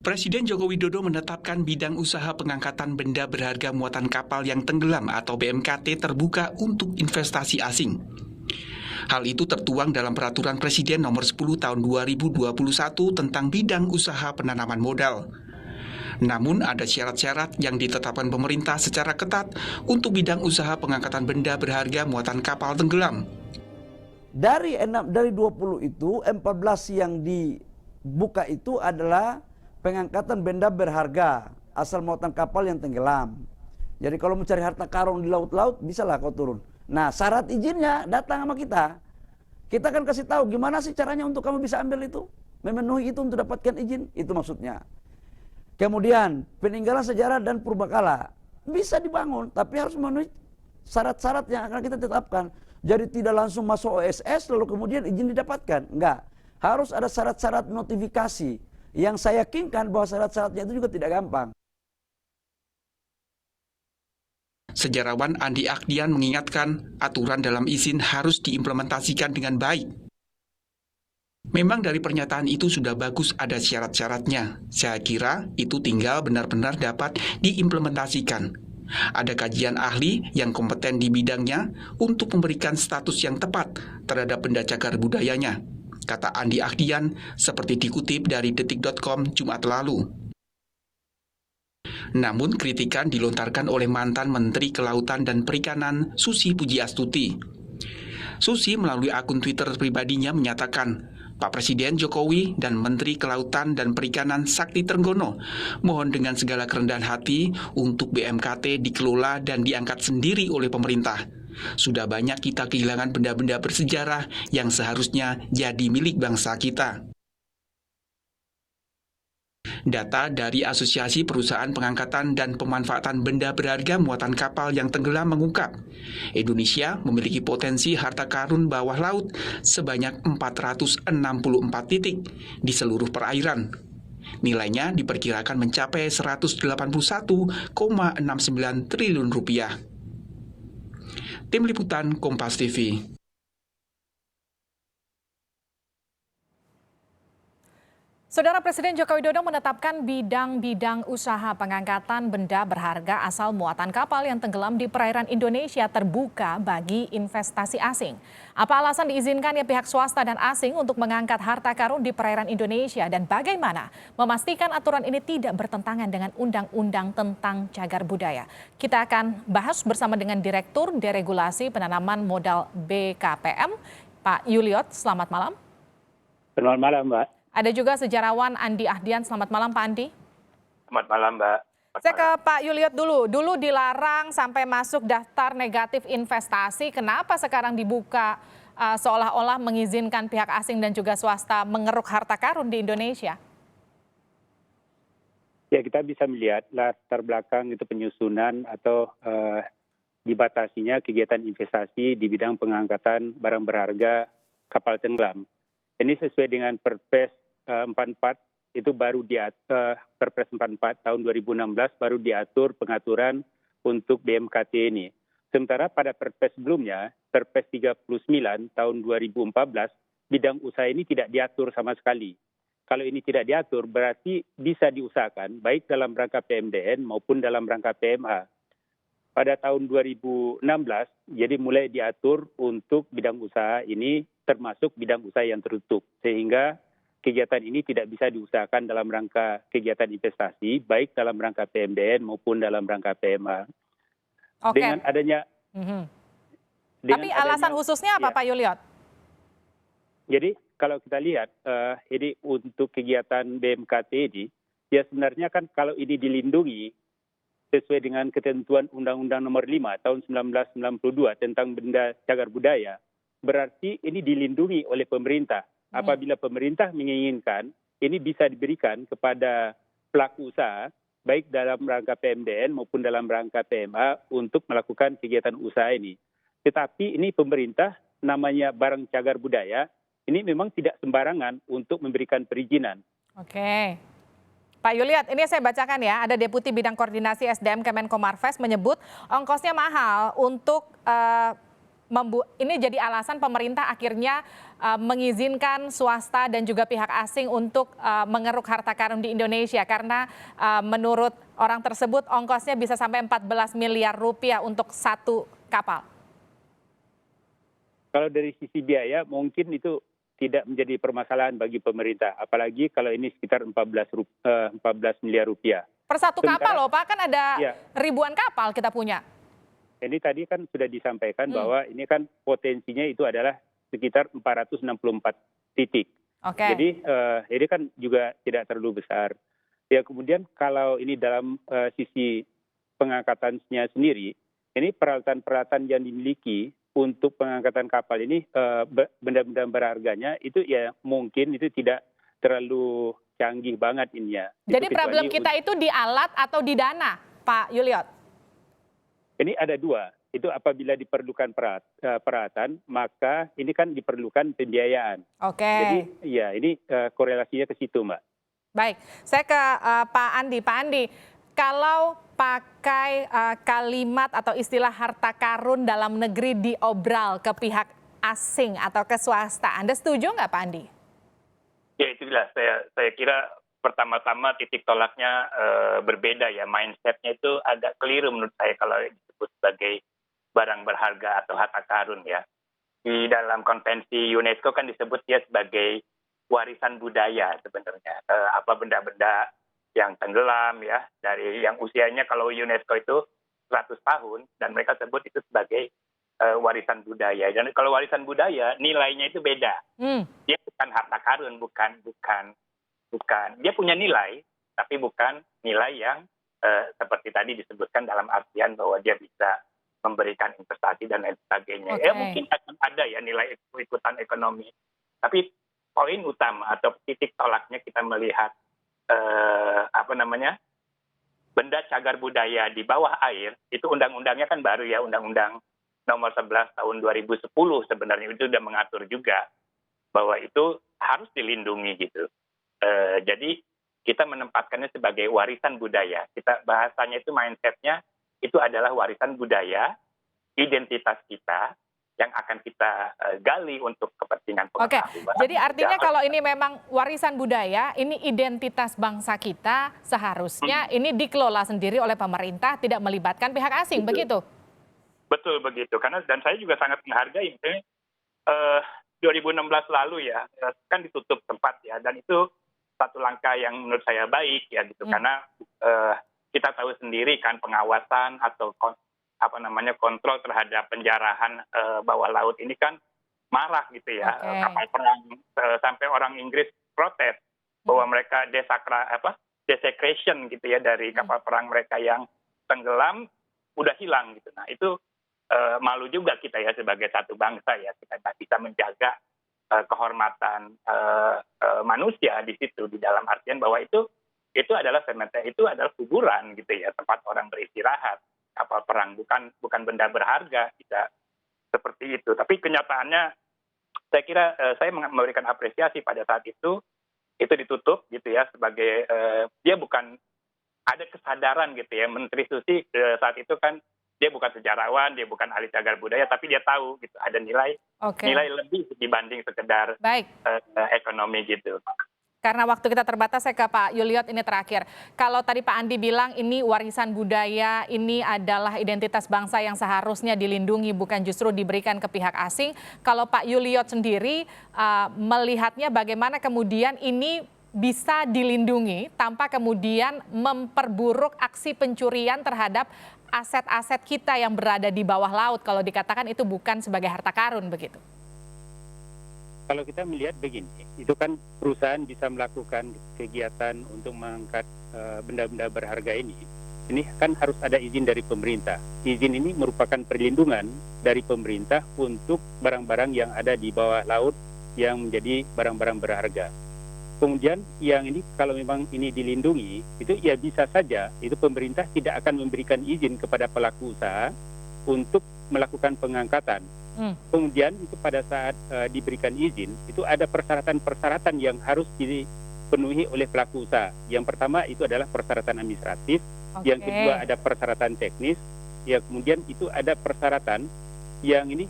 Presiden Joko Widodo menetapkan bidang usaha pengangkatan benda berharga muatan kapal yang tenggelam atau BMKT terbuka untuk investasi asing. Hal itu tertuang dalam Peraturan Presiden Nomor 10 Tahun 2021 tentang bidang usaha penanaman modal. Namun ada syarat-syarat yang ditetapkan pemerintah secara ketat untuk bidang usaha pengangkatan benda berharga muatan kapal tenggelam. Dari 20 itu, 14 yang dibuka itu adalah pengangkatan benda berharga asal muatan kapal yang tenggelam. Jadi kalau mencari harta karun di laut-laut, bisalah kau turun. Nah, syarat izinnya datang sama kita. Kita kan kasih tahu gimana sih caranya untuk kamu bisa ambil itu. Memenuhi itu untuk dapatkan izin, itu maksudnya. Kemudian, peninggalan sejarah dan purbakala bisa dibangun, tapi harus memenuhi syarat-syarat yang akan kita tetapkan. Jadi tidak langsung masuk OSS lalu kemudian izin didapatkan. Enggak. Harus ada syarat-syarat notifikasi. Yang saya yakinkan bahwa syarat-syaratnya itu juga tidak gampang. Sejarawan Andi Akdian mengingatkan aturan dalam izin harus diimplementasikan dengan baik. Memang dari pernyataan itu sudah bagus ada syarat-syaratnya. Saya kira itu tinggal benar-benar dapat diimplementasikan. Ada kajian ahli yang kompeten di bidangnya untuk memberikan status yang tepat terhadap benda cagar budayanya, kata Andi Akdian seperti dikutip dari detik.com Jumat lalu. Namun kritikan dilontarkan oleh mantan Menteri Kelautan dan Perikanan Susi Pujiastuti. Susi melalui akun Twitter pribadinya menyatakan, Pak Presiden Jokowi dan Menteri Kelautan dan Perikanan Sakti Trenggono mohon dengan segala kerendahan hati untuk BMKT dikelola dan diangkat sendiri oleh pemerintah. Sudah banyak kita kehilangan benda-benda bersejarah yang seharusnya jadi milik bangsa kita. Data dari Asosiasi Perusahaan Pengangkatan dan Pemanfaatan Benda Berharga Muatan Kapal yang Tenggelam mengungkap, Indonesia memiliki potensi harta karun bawah laut sebanyak 464 titik di seluruh perairan. Nilainya diperkirakan mencapai 181,69 triliun rupiah. Tim Liputan Kompas TV. Saudara Presiden Joko Widodo menetapkan bidang-bidang usaha pengangkatan benda berharga asal muatan kapal yang tenggelam di perairan Indonesia terbuka bagi investasi asing. Apa alasan diizinkannya pihak swasta dan asing untuk mengangkat harta karun di perairan Indonesia dan bagaimana memastikan aturan ini tidak bertentangan dengan undang-undang tentang cagar budaya? Kita akan bahas bersama dengan Direktur Deregulasi Penanaman Modal BKPM, Pak Yuliot. Selamat malam. Selamat malam, Mbak. Ada juga sejarawan Andi Ahdian. Selamat malam, Pak Andi. Selamat malam, Mbak. Saya ke Pak Yuliot dulu. Dulu dilarang sampai masuk daftar negatif investasi. Kenapa sekarang dibuka seolah-olah mengizinkan pihak asing dan juga swasta mengeruk harta karun di Indonesia? Ya, kita bisa melihat latar belakang itu penyusunan atau dibatasinya kegiatan investasi di bidang pengangkatan barang berharga kapal tenggelam. Ini sesuai dengan Perpres 44 itu baru diatur, Perpres 44 tahun 2016 baru diatur pengaturan untuk BMKT ini. Sementara pada Perpres sebelumnya, Perpres 39 tahun 2014, bidang usaha ini tidak diatur sama sekali. Kalau ini tidak diatur berarti bisa diusahakan baik dalam rangka PMDN maupun dalam rangka PMA. Pada tahun 2016, jadi mulai diatur untuk bidang usaha ini termasuk bidang usaha yang tertutup. Sehingga kegiatan ini tidak bisa diusahakan dalam rangka kegiatan investasi, baik dalam rangka PMDN maupun dalam rangka PMA. Oke. Dengan adanya... Tapi alasan khususnya apa, ya, Pak Yuliot? Jadi kalau kita lihat, ini untuk kegiatan BMKT ini, ya sebenarnya kan kalau ini dilindungi, sesuai dengan ketentuan Undang-Undang Nomor 5 Tahun 1992 tentang benda cagar budaya, berarti ini dilindungi oleh pemerintah. Apabila pemerintah menginginkan, ini bisa diberikan kepada pelaku usaha, baik dalam rangka PMDN maupun dalam rangka PMA untuk melakukan kegiatan usaha ini. Tetapi ini pemerintah, namanya barang cagar budaya, ini memang tidak sembarangan untuk memberikan perizinan. Oke. Pak Yuliot, ini saya bacakan ya, ada Deputi Bidang Koordinasi SDM Kemenko Marves menyebut ongkosnya mahal untuk ini jadi alasan pemerintah akhirnya mengizinkan swasta dan juga pihak asing untuk mengeruk harta karun di Indonesia karena menurut orang tersebut ongkosnya bisa sampai 14 miliar rupiah untuk satu kapal. Kalau dari sisi biaya mungkin itu tidak menjadi permasalahan bagi pemerintah, apalagi kalau ini sekitar 14 miliar rupiah. Per satu kapal loh Pak, kan ada ya, ribuan kapal kita punya. Ini tadi kan sudah disampaikan bahwa ini kan potensinya itu adalah sekitar 464 titik. Oke. Jadi ini kan juga tidak terlalu besar. Ya kemudian kalau ini dalam sisi pengangkatannya sendiri, ini peralatan-peralatan yang dimiliki untuk pengangkatan kapal ini benda-benda berharganya itu ya mungkin itu tidak terlalu canggih banget ininya. Jadi problem kita itu di alat atau di dana, Pak Yuliot? Ini ada dua. Itu apabila diperlukan peralatan, maka ini kan diperlukan pembiayaan. Oke. Jadi ya ini korelasinya ke situ, Mbak. Baik, saya ke Pak Andi. Pak Andi, kalau pakai kalimat atau istilah harta karun dalam negeri diobral ke pihak asing atau ke swasta, Anda setuju nggak Pak Andi? Ya itu jelas. Saya kira pertama-tama titik tolaknya berbeda ya. Mindsetnya itu agak keliru menurut saya kalau disebut sebagai barang berharga atau harta karun ya. Di dalam konvensi UNESCO kan disebut dia sebagai warisan budaya sebenarnya. Apa benda-benda yang tenggelam ya, dari yang usianya kalau UNESCO itu 100 tahun dan mereka sebut itu sebagai warisan budaya. Dan kalau warisan budaya nilainya itu beda. Dia bukan harta karun, bukan. Dia punya nilai, tapi bukan nilai yang seperti tadi disebutkan dalam artian bahwa dia bisa memberikan investasi dan lain sebagainya. Okay. Ya mungkin akan ada ya nilai ikutan ekonomi. Tapi poin utama atau titik tolaknya kita melihat benda cagar budaya di bawah air, itu undang-undangnya kan baru ya, Undang-Undang Nomor 11 tahun 2010 sebenarnya itu sudah mengatur juga bahwa itu harus dilindungi gitu. Jadi kita menempatkannya sebagai warisan budaya. Kita bahasanya itu mindsetnya itu adalah warisan budaya, identitas kita yang akan kita gali untuk kepentingan pengetahuan. Oke, jadi artinya kalau ini memang warisan budaya, ini identitas bangsa kita, seharusnya ini dikelola sendiri oleh pemerintah, tidak melibatkan pihak asing, begitu? Betul begitu, karena dan saya juga sangat menghargai misalnya 2016 lalu ya, kan ditutup tempat ya, dan itu satu langkah yang menurut saya baik ya gitu, karena kita tahu sendiri kan pengawasan atau kontrol terhadap penjarahan bawah laut ini kan marah gitu ya. Okay. Kapal perang sampai orang Inggris protes bahwa mereka desecration gitu ya dari kapal perang mereka yang tenggelam udah hilang gitu. Nah itu malu juga kita ya sebagai satu bangsa ya, kita tak bisa menjaga kehormatan manusia di situ, di dalam artian bahwa itu adalah semeter, itu adalah kuburan gitu ya, tempat orang beristirahat. Kapal perang bukan benda berharga, tidak seperti itu. Tapi kenyataannya saya kira saya memberikan apresiasi pada saat itu ditutup gitu ya, sebagai dia bukan ada kesadaran gitu ya. Menteri Susi saat itu kan dia bukan sejarawan, dia bukan ahli cagar budaya, tapi dia tahu gitu ada nilai lebih dibanding sekedar ekonomi gitu. Karena waktu kita terbatas, saya ke Pak Yuliot ini terakhir. Kalau tadi Pak Andi bilang ini warisan budaya, ini adalah identitas bangsa yang seharusnya dilindungi, bukan justru diberikan ke pihak asing. Kalau Pak Yuliot sendiri melihatnya bagaimana kemudian ini bisa dilindungi tanpa kemudian memperburuk aksi pencurian terhadap aset-aset kita yang berada di bawah laut, kalau dikatakan itu bukan sebagai harta karun begitu. Kalau kita melihat begini, itu kan perusahaan bisa melakukan kegiatan untuk mengangkat benda-benda berharga ini kan harus ada izin dari pemerintah. Izin ini merupakan perlindungan dari pemerintah untuk barang-barang yang ada di bawah laut yang menjadi barang-barang berharga. Kemudian yang ini kalau memang ini dilindungi, itu ya bisa saja itu pemerintah tidak akan memberikan izin kepada pelaku usaha untuk melakukan pengangkatan. Kemudian itu pada saat diberikan izin, itu ada persyaratan-persyaratan yang harus dipenuhi oleh pelaku usaha. Yang pertama itu adalah persyaratan administratif, yang kedua ada persyaratan teknis, ya kemudian itu ada persyaratan yang ini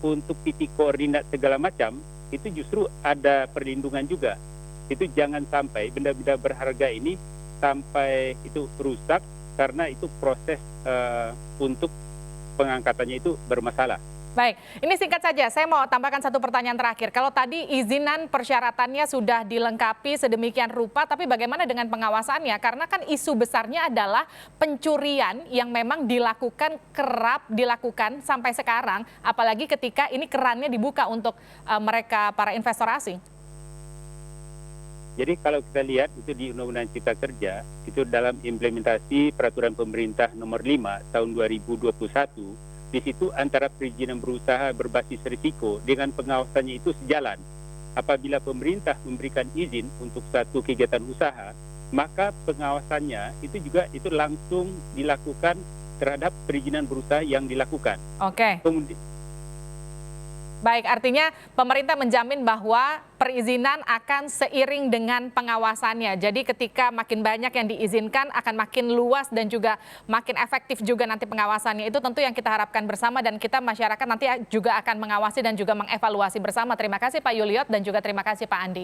untuk titik koordinat segala macam, itu justru ada perlindungan juga. Itu jangan sampai benda-benda berharga ini sampai itu rusak karena itu proses untuk pengangkatannya itu bermasalah. Baik, ini singkat saja, saya mau tambahkan satu pertanyaan terakhir. Kalau tadi izinan persyaratannya sudah dilengkapi sedemikian rupa, tapi bagaimana dengan pengawasannya? Karena kan isu besarnya adalah pencurian yang memang dilakukan, kerap dilakukan sampai sekarang, apalagi ketika ini kerannya dibuka untuk mereka para investor asing. Jadi kalau kita lihat itu di Undang-Undang Cipta Kerja, itu dalam implementasi Peraturan Pemerintah Nomor 5 Tahun 2021, di situ antara perizinan berusaha berbasis risiko dengan pengawasannya itu sejalan. Apabila pemerintah memberikan izin untuk satu kegiatan usaha, maka pengawasannya itu juga itu langsung dilakukan terhadap perizinan berusaha yang dilakukan. Oke. Kemudian, Baik, artinya pemerintah menjamin bahwa perizinan akan seiring dengan pengawasannya. Jadi ketika makin banyak yang diizinkan akan makin luas dan juga makin efektif juga nanti pengawasannya. Itu tentu yang kita harapkan bersama dan kita masyarakat nanti juga akan mengawasi dan juga mengevaluasi bersama. Terima kasih Pak Yuliot dan juga terima kasih Pak Andi.